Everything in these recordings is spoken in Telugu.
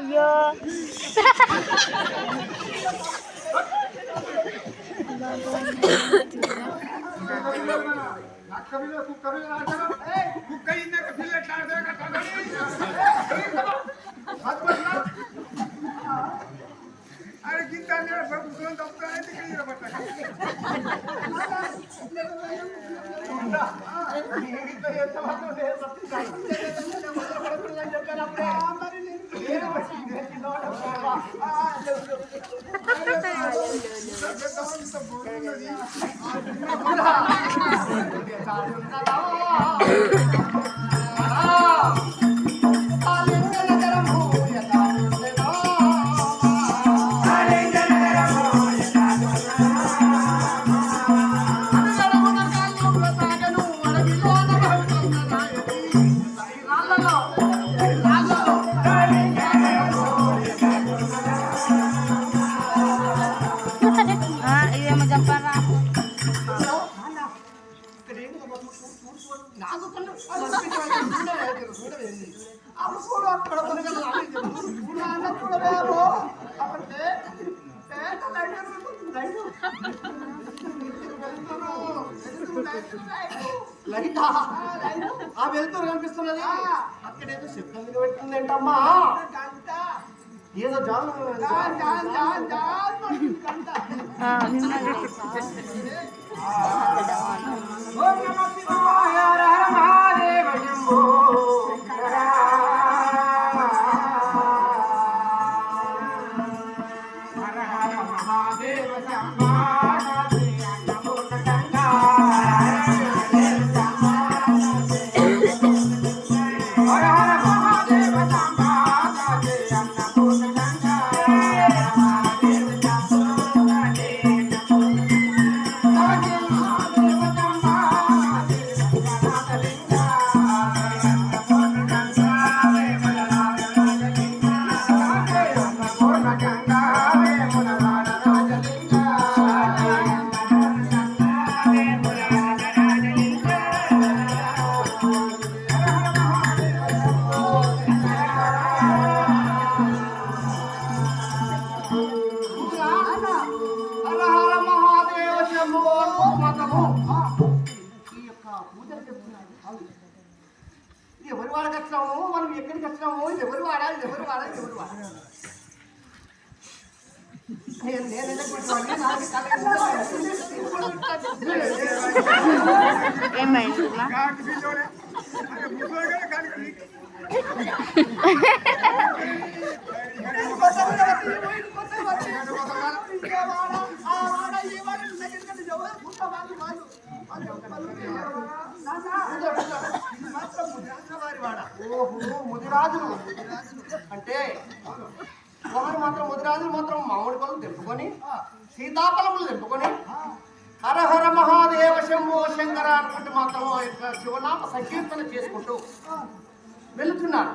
అయ్యో ఆ వెళ్తూ కనిపిస్తున్నది అక్కడేదో శబ్దం పెట్టిందేంటమ్మా ఏదో జాన్ ఎవరి వాడకి వచ్చినాము మనం ఎక్కడికి వచ్చినాము ఎవరు వాడాలి ఎవరు వాడాలి ఎవరు వాడాలి ఏమైంది ముదిరాజులు అంటే వారు మాత్రం ముదిరాజులు మాత్రం మామిడి పళ్ళు తెంపుకొని సీతాఫలములు తెంపుకొని హర హర మహాదేవ శంభో శంకర అనుకుంటూ మాత్రం శివనామ సంకీర్తన చేసుకుంటూ వెళుతున్నారు.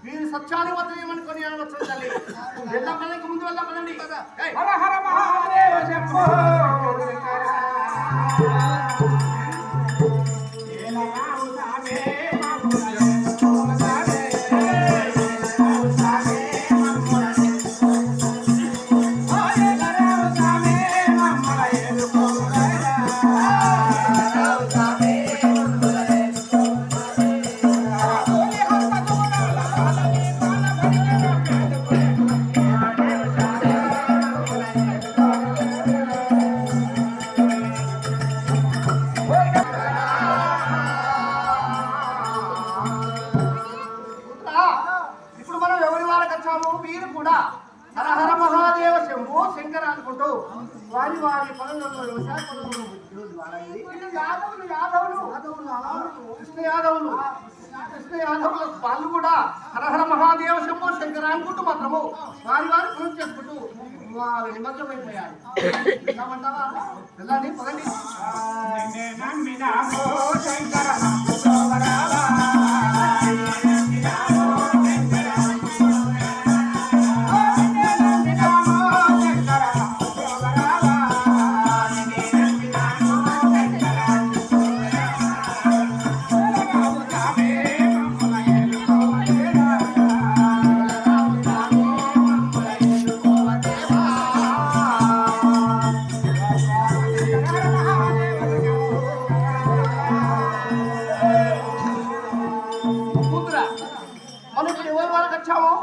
వీరు సత్యాన్ని వద్దమనుకొని అనవచ్చు తల్లి. వెళ్దాం పదండి, ముందు వెళ్దాం పదండి. హర హర మహాదేవ శంభో శంకర వీరు కూడా హర హర మహాదేవ శంభో శంకర అనుకుంటూ వారి వారి పనులలో వ్యవసాయ పనులలో కృష్ణ యాదవుల వాళ్ళు కూడా హర హర మహాదేవ శంభో శంకర అనుకుంటూ మాత్రము వారి వారి పనులు చేసుకుంటూ నిమగ్నమైపోయారు. ఏమంటావా వెళ్ళండి పదండి. ఇప్పుడు ఎవరి వాళ్ళకి వచ్చాము?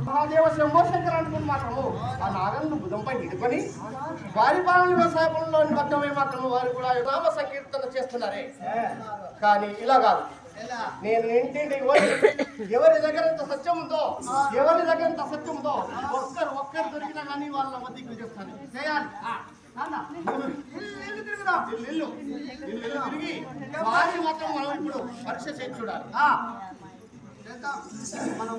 మహాదేవ శంభో శంకర అనుకుని మాత్రము ఆ నాగన్ను భుజంపై నిడుకొని వారి పాలన వ్యవసాయ పనుల్లో నిమగ్నమై మాత్రము వారు కూడా నామ సంకీర్తన చేస్తున్నారే. కానీ ఇలా కాదు, నేను ఇంటింటి ఎవరి దగ్గర ఎంత సత్యం ఉందో ఒక్కరు దొరికినా కానీ వాళ్ళ వద్దకు చేస్తాను చేయాలి. తిరిగి వారిని మాత్రం మనం ఇప్పుడు పరీక్ష చేసి చూడాలి. మనం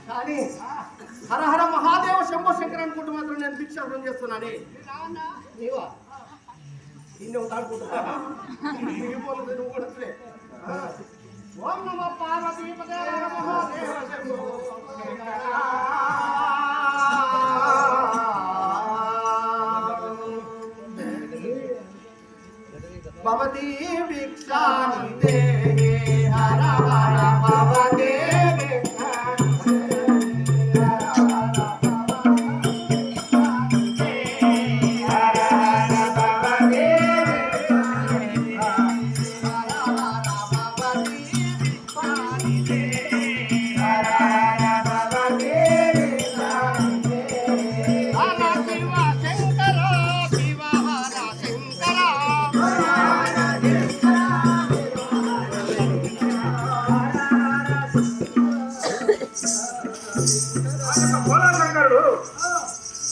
కానీ హరహర మహాదేవ శంభో శంకర అనుకుంటూ మాత్రం నేను భిక్షాటం చేస్తున్నానే. నీవా ఇన్ని అనుకుంటున్నా నువ్వు కూడా ఓం నమ పార్వతీ పదే మహాదేవ శంభో భవతి భిక్షాని హర హర భవతే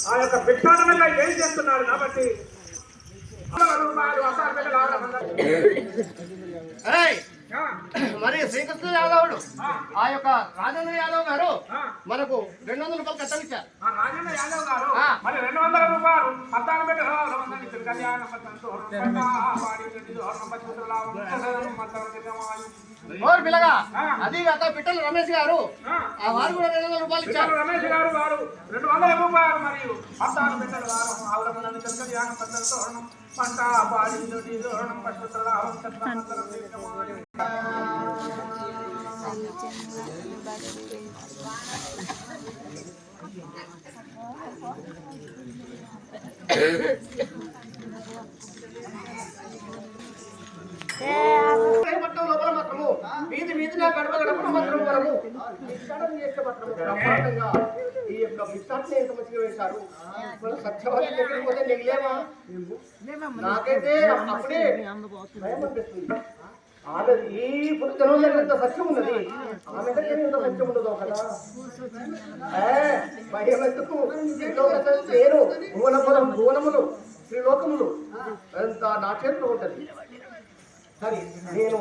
ఆ యొక్క భిక్షాటనగా ఏం చేస్తున్నారు కాబట్టి మరి శ్రీకృష్ణ యాదవుడు ఆ యొక్క రాజేంద్ర యాదవ్ గారు మనకు 200 రూపాయలు కట్టమిచ్చారు. రాజేంద్ర యాదవ్ గారు మరి 200 రూపాయలు పద్నాలుగు పిల్లగా అది కాక పిట్టలు రమేష్ గారు ఆ వారు కూడా 200 రూపాయలు ఇచ్చారు. రమేష్ గారు 200 రూపాయలు మరియు 14 బిడ్డల వారు ఆవులమని కళ్యాణం పద్ధతితో పంట పాడి లోపల మాత్రము వీధి నా గడప గడప మాత్రం మనము చేసే మాత్రము బ్రహ్మాండంగా ఈ యొక్క విశ్వాసం ఎంత మంచిగా వేశారు. సత్యవాది దగ్గరికి పోతే నెగిలేమా? నాకైతే అప్పుడే భయం అనిపిస్తుంది. ఆమె ఈ పుస్తకంలో ఎంత సత్యం ఉన్నది, ఆమె దగ్గర ఎంత సత్యం ఉండదో కదా. భయం ఎందుకు? నేను భువనములు శ్రీలోకములు ఎంత నా చేతిలో ఉంటది. సరే నేను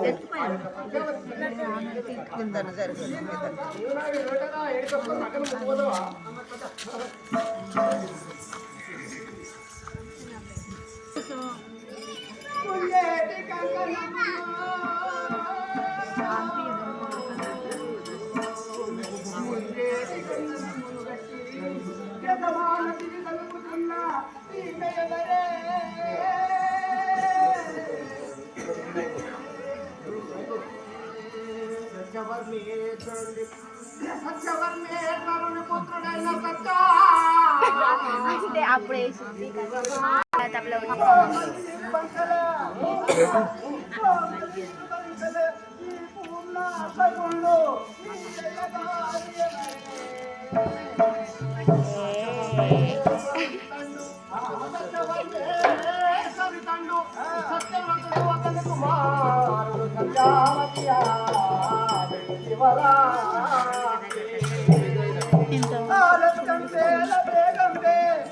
అప్పుడే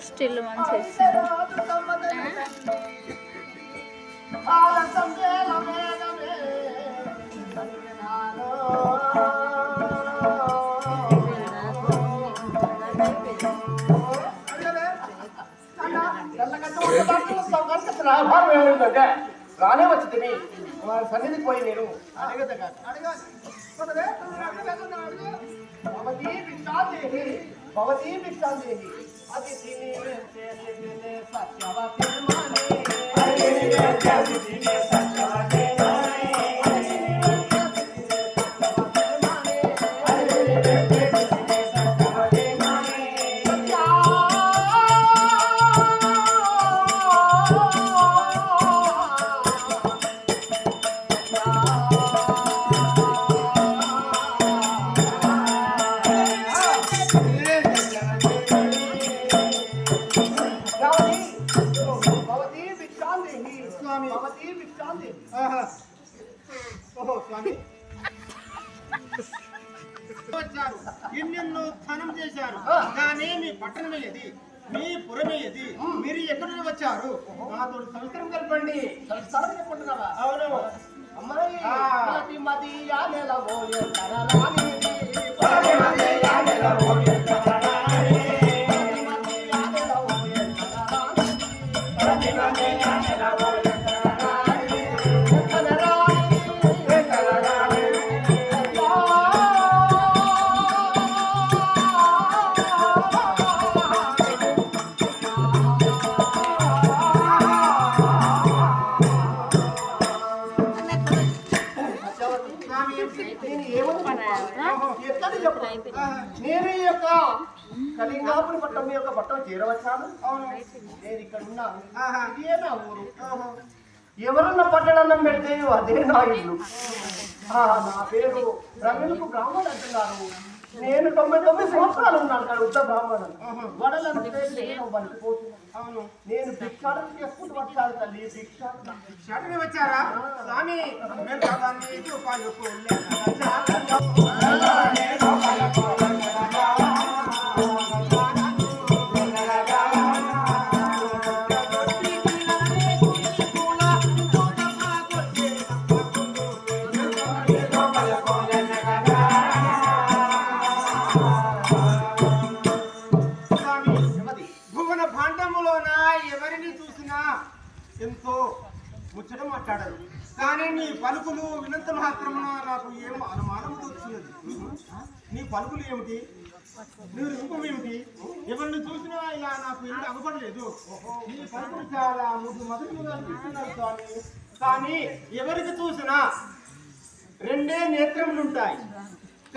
స్టిల్ రానే వచ్చింది సన్నిధికి పోయి నేను భవతీ భిక్షాందేహి అతిథిని చేసే సత్యవతి మానే ఎన్నెన్నో స్థానం చేశారు కానీ మీ పట్టణమే ఏది, మీ పురమే ఏది, మీరు ఎక్కడి నుండి వచ్చారు? నాతో సంవత్సరం కలపండి. సంవత్సరం చెప్పుకుంటున్నావా? అవును అమ్మాయి ప్రతి మదియా నెలవోయే నేను ఈ యొక్క కళింగాపురి పట్టం మీ యొక్క పట్టం చేరవచ్చాను. అవును, నేను ఇక్కడ ఉన్నాను. ఇదే నా ఊరు. ఎవరన్నా పట్టణం పెడితే అదే నా ఇల్లు. నా పేరు రమేణకు బ్రాహ్మణ్ అంటున్నారు. నేను 99 సంవత్సరాలు ఉన్నాను కానీ ఉత్త బ్రాహ్మణుడు. వడలంటే నేను వణికిపోతున్నాను. అవును, నేను భిక్షాటన చేసుకుంటూ వచ్చాను తల్లి. భిక్షాటన వచ్చారా స్వామి? ఎంతో ముచ్చట మాట్లాడరు కానీ నీ పలుకులు వినంత మాత్రమున నాకు ఏం అనుమానం వచ్చినది. నీ పలుకులు ఏమిటి, నీ రూపం ఏమిటి, ఎవరిని చూసినా ఇలా నాకు ఏమి అగపడలేదు. నీ పలుకులు చాలా మధురముగా అనిపిస్తున్నారు స్వామి. కానీ ఎవరికి చూసినా రెండే నేత్రములు ఉంటాయి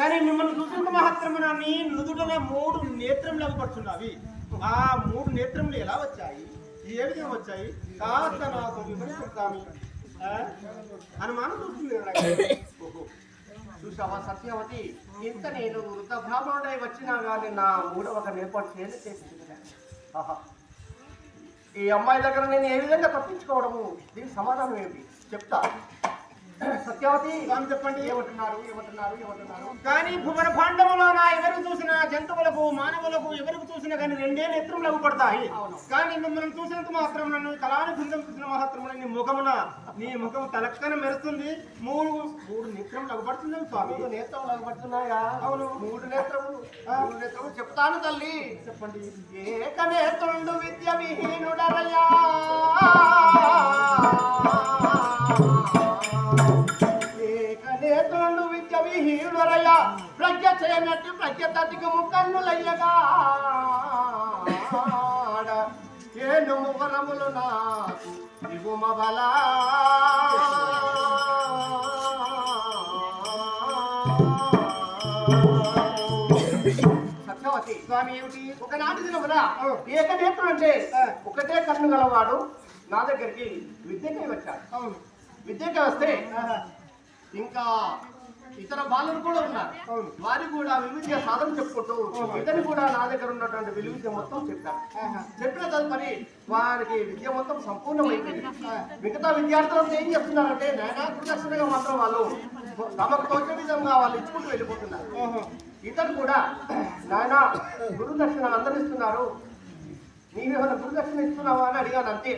కానీ మిమ్మల్ని చూసినంత మాత్రమున నీ నుదుటనే 3 నేత్రములు అగపడుతున్నవి. ఆ 3 నేత్రములు ఎలా వచ్చాయి, ఏ విధంగా వచ్చాయి కాస్త నాకు వివరిస్తాను. అనుమానం చూస్తుంది. చూసావా సత్యవతి, ఇంత నేను వృద్ధ బ్రాహ్మణుడై వచ్చినా కానీ నా మూడవ ఏర్పాటు చేసి ఆహా, ఈ అమ్మాయి దగ్గర నేను ఏ విధంగా తప్పించుకోవడము, దీనికి సమాధానం ఏమిటి చెప్తా. సత్యవతి చెప్పండి. ఏమంటున్నారు కానీ భువన భాండములో ఎవరికి చూసినా జంతువులకు మానవులకు ఎవరికి చూసినా కానీ రెండే నేత్రములు అగుపడతాయి. కానీ మిమ్మల్ని చూసినంత మాత్రం నన్ను కళాని బృందం చూసిన మాత్రమున నీ ముఖం తలక్కన మెరుస్తుంది. 3 నేత్రములు అగుపడుతుంది స్వామి. 3 నేత్రములు అగుపడుతున్నాయా? అవును, 3 నేత్రములు చెప్తాను తల్లి. చెప్పండి. ఏకనేత్రుండు విద్య విహీనుడరయా, ఏకనేత్రుండు విద్య విహీనుడరయా, ప్రజ్ఞ చేయనట్టు ప్రజ్ఞ తటికి ముకన్నులయ్యగా ఏను ముఖరములు నాకు దిగుమ బలా. సత్యవతి స్వామి ఏమిటి? ఒకనాటి దినమున ఏకనేత్రుడు అంటే ఒకటే కన్ను గలవాడు నా దగ్గరికి విద్యకై వచ్చాడు. అవును, విద్యకై వస్తే ఇంకా ఇతర బాలురు కూడా ఉన్నారు. వారికి కూడా విలువిద్య సాధన చెప్పుకుంటూ ఇతని కూడా నా దగ్గర ఉన్నటువంటి విలువిద్య మొత్తం చెప్పారు. చెప్పిన తదుపరి వారికి విద్య మొత్తం సంపూర్ణమైపోయింది. మిగతా విద్యార్థులంతా ఏం చెప్తున్నారంటే నాయనా గురుదక్షిణగా మాత్రం వాళ్ళు తమకు తోచిన విధంగా వాళ్ళు ఇచ్చుకుంటూ వెళ్ళిపోతున్నారు. ఇతను కూడా నాయన గురుదక్షిణ అందరూ ఇస్తున్నారు, నీవేమైనా గురుదక్షిణ ఇస్తున్నావా అని అడిగాను. అంతే.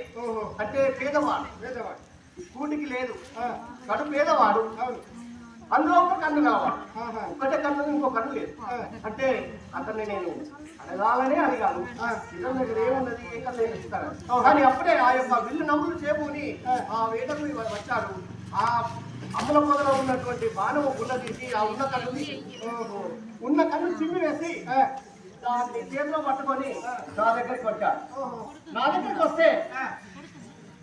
అంటే పేదవాడు కూటికి లేదు, కడు పేదవాడు, అందులో ఒక కన్ను కావాలి. ఒకటే కన్ను, ఇంకో కన్ను లేదు. అంటే అతన్ని నేను అడగాలనే అడిగాను. ఇతని దగ్గర ఏమున్నది, ఏ కన్ను ఇస్తాను. కానీ అప్పుడే ఆ యొక్క విల్లు నమ్ములు చేపుని ఆ వేటకు వచ్చాడు. ఆ అమ్మల పొదలో ఉన్నటువంటి బాణము గుండ తీసి ఆ ఉన్న కన్ను చిమ్మి వేసి దాన్ని చేతిలో పట్టుకొని నా దగ్గరికి వచ్చాడు. నా దగ్గరికి వస్తే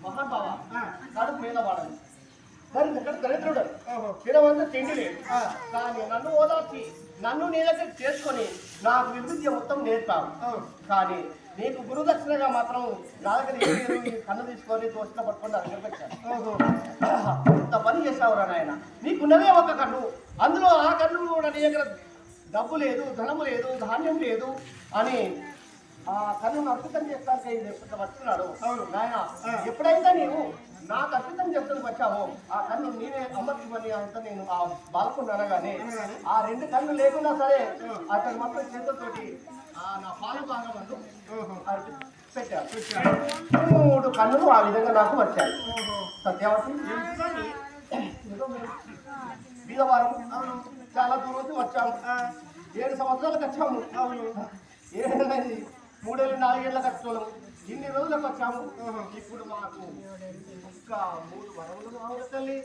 మహానుభావ కడుపు మీద పడదు, మరి దగ్గర దరిద్రుడు, తినవంతా తిండి లేదు. కానీ నన్ను ఓదార్చి నన్ను నీ దగ్గర చేసుకొని నాకు విద్య మొత్తం నేర్పావు. కానీ నీకు గురుదక్షిణగా మాత్రం నా దగ్గర కన్ను తీసుకొని దోషణ పట్టుకొని నా దగ్గరికి వచ్చాను. ఇంత పని చేసావురా నాయన, నీకున్నదే ఒక కన్ను, అందులో ఆ కన్ను కూడా నీ దగ్గర డబ్బు లేదు, ధనము లేదు, ధాన్యం లేదు అని ఆ కన్నును అర్పితం చేస్తానికి వస్తున్నాడు. అవును నాయన, ఎప్పుడైతే నీవు నాకు అర్పితం చేస్తానికి వచ్చావో ఆ కన్ను నేనే అమ్మకిమని అంత నేను ఆ బాలకుని అనగానే ఆ రెండు కన్ను లేకున్నా సరే అతను మొత్తం చేతులతోటి నా పాల భాగం అంటూ పెట్టారు. 3 కన్నులు ఆ విధంగా నాకు వచ్చాయి. సత్యావతి బీదవారం చాలా దూరం నుంచి వచ్చాము. 7 సంవత్సరాలకు వచ్చాము. అవును, 3 ఏళ్ళు 4 ఏళ్ళకి వచ్చాము. ఇన్ని రోజులకు వచ్చాము. ఇప్పుడు మాకు ఇంకా 3 వరములు కావాలి తల్లి.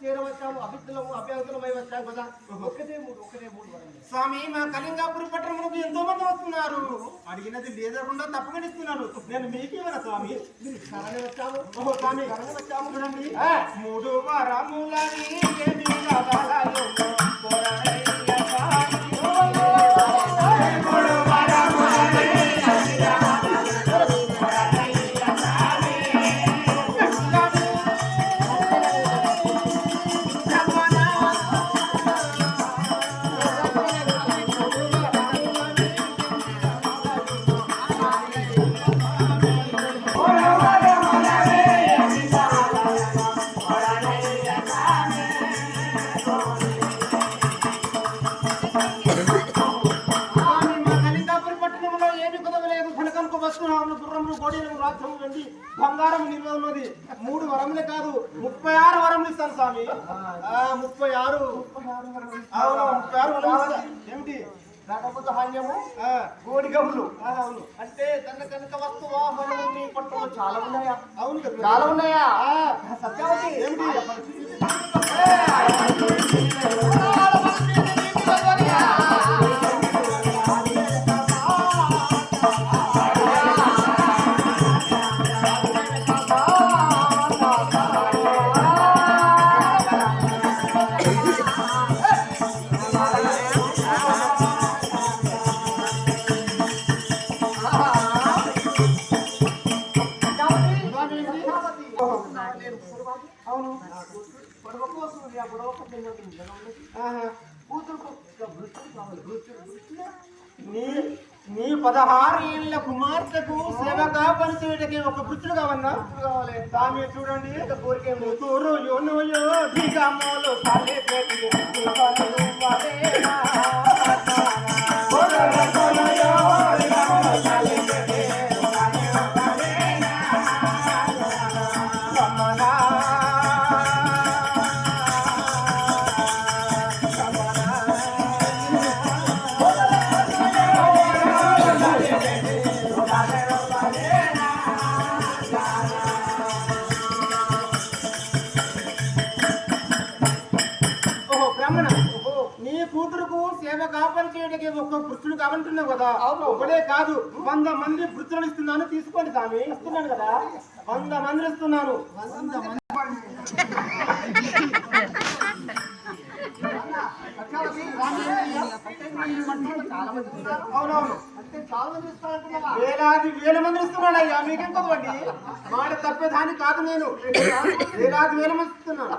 చేరవచ్చాము, అభిత్తులము అభ్యర్థులమై వచ్చాము కదా. ఒకటే మూడు వరములు. స్వామి, మా కళింగాపురి పట్టణంలోకి ఎంతో మంది వస్తున్నారు. అడిగినది లేదకుండా తప్పకనిస్తున్నారు. నేను మీకేమైనా స్వామి? మీరు ఇస్తారని వచ్చాము. ఓహో స్వామి, వచ్చాము చూడండి. 3 వరములని గుర్రములు, గోడీలు, రాజ్యము, వెండి, బంగారం నిల్వ ఉన్నది. 3 వరములే కాదు 36 వరములు ఇస్తాను స్వామి. 36. అవును, 36 వరములు. ఏమిటి? ధాన్యము, గోడిగములు. అవును, అంటే తన కనుక వస్తు వాహనము మీ పట్టణంలో చాలా ఉన్నాయా? అవును కదా, చాలా ఉన్నాయా? సత్యావతి ఏమిటి? నీ 16 ఏళ్ల కుమార్తెకు సేవగా పనిచేయడానికి ఒక పుత్రుడు కావన్నా కావాలి. స్వామి చూడండి, కోరిక తూరు యోనోయో దిగమోలు సాలే పెట్టి నీ కూతురుకు సేవ కాపరి చేయడానికి ఒక్క పుత్రుడు కావాలంటున్నావు కదా. ఒకటే కాదు 100 మంది పుత్రులు ఇస్తున్నాను, తీసుకోండి స్వామి. ఇస్తున్నాను కదా, 100 మంది ఇస్తున్నాను. అవునవును, వేల మంది ఇస్తున్నాడు. అయ్యా మీకేం కదండి, మాట తప్పేదాన్ని కాదు. నేను వేల మంది ఇస్తున్నాను.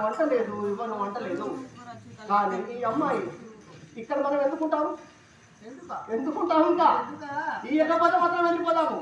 వంట లేదు, ఇవ్వను వంట లేదు. కానీ ఈ అమ్మాయి ఇక్కడ మనం ఎందుకుంటాము? ఇంకా ఈ యొక్క పద మాత్రం వెళ్ళిపోదాము.